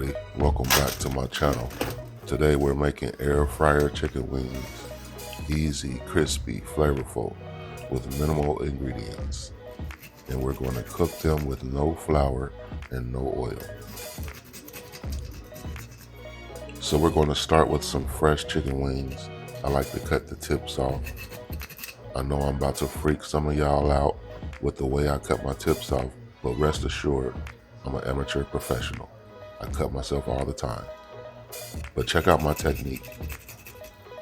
everybody, welcome back to my channel. Today we're making air fryer chicken wings. Easy, crispy, flavorful, with minimal ingredients. And we're going to cook them with no flour and no oil. So we're going to start with some fresh chicken wings. I like to cut the tips off. I know I'm about to freak some of y'all out with the way I cut my tips off, but rest assured, I'm an amateur professional. I cut myself all the time. But check out my technique.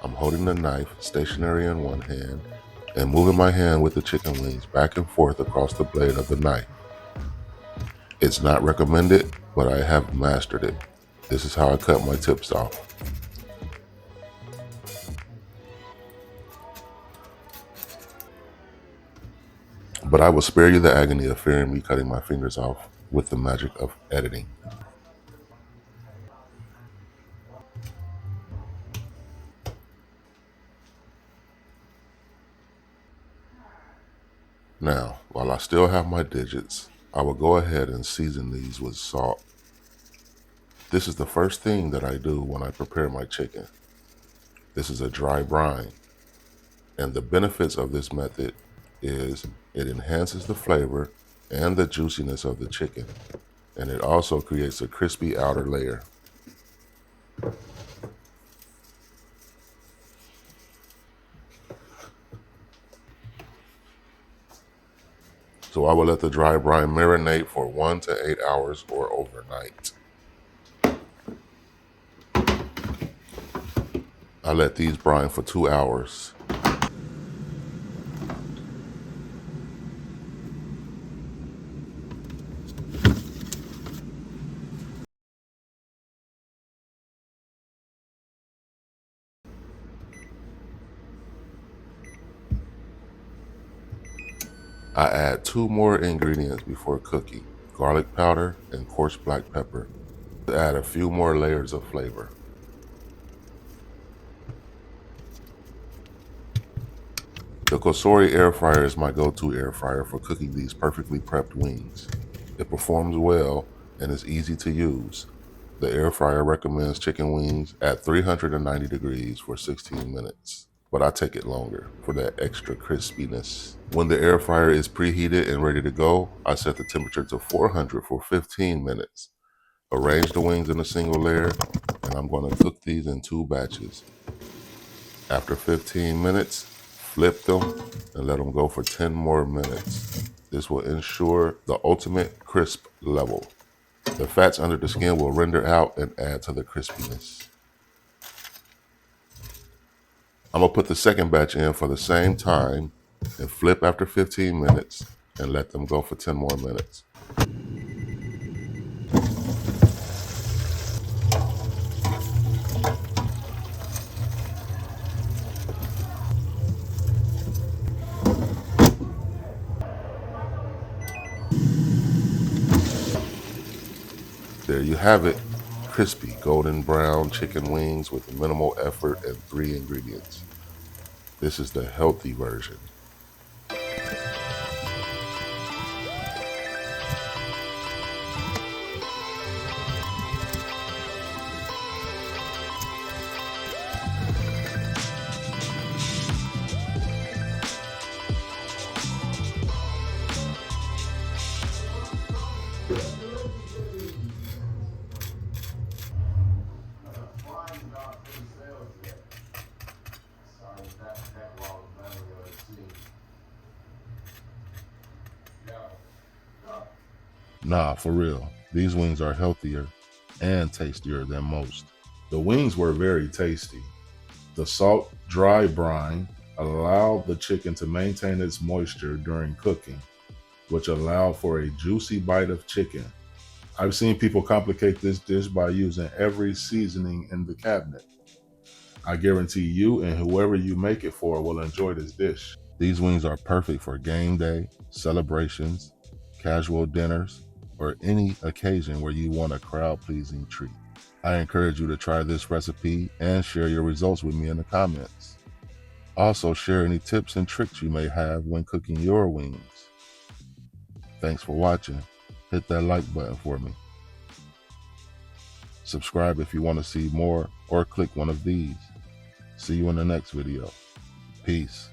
I'm holding the knife stationary in one hand and moving my hand with the chicken wings back and forth across the blade of the knife. It's not recommended, but I have mastered it. This is how I cut my tips off. But I will spare you the agony of fearing me cutting my fingers off with the magic of editing. Now, while I still have my digits, I will go ahead and season these with salt. This is the first thing that I do when I prepare my chicken. This is a dry brine, and the benefits of this method is it enhances the flavor and the juiciness of the chicken, and it also creates a crispy outer layer. So I will let the dry brine marinate for 1 to 8 hours or overnight. I let these brine for 2 hours. I add 2 more ingredients before cooking, garlic powder and coarse black pepper, to add a few more layers of flavor. The Kosori air fryer is my go-to air fryer for cooking these perfectly prepped wings. It performs well and is easy to use. The air fryer recommends chicken wings at 390 degrees for 16 minutes, but I take it longer for that extra crispiness. When the air fryer is preheated and ready to go, I set the temperature to 400 for 15 minutes. Arrange the wings in a single layer, and I'm going to cook these in 2 batches. After 15 minutes, flip them and let them go for 10 more minutes. This will ensure the ultimate crisp level. The fats under the skin will render out and add to the crispiness. I'm gonna put the second batch in for the same time and flip after 15 minutes and let them go for 10 more minutes. There you have it, crispy golden brown chicken wings with minimal effort and 3 ingredients. This is the healthy version. Nah, for real. These wings are healthier and tastier than most. The wings were very tasty. The salt dry brine allowed the chicken to maintain its moisture during cooking, which allowed for a juicy bite of chicken. I've seen people complicate this dish by using every seasoning in the cabinet. I guarantee you and whoever you make it for will enjoy this dish. These wings are perfect for game day, celebrations, casual dinners, or any occasion where you want a crowd-pleasing treat. I encourage you to try this recipe and share your results with me in the comments. Also, share any tips and tricks you may have when cooking your wings. Thanks for watching. Hit that like button for me. Subscribe if you want to see more, or click one of these. See you in the next video. Peace.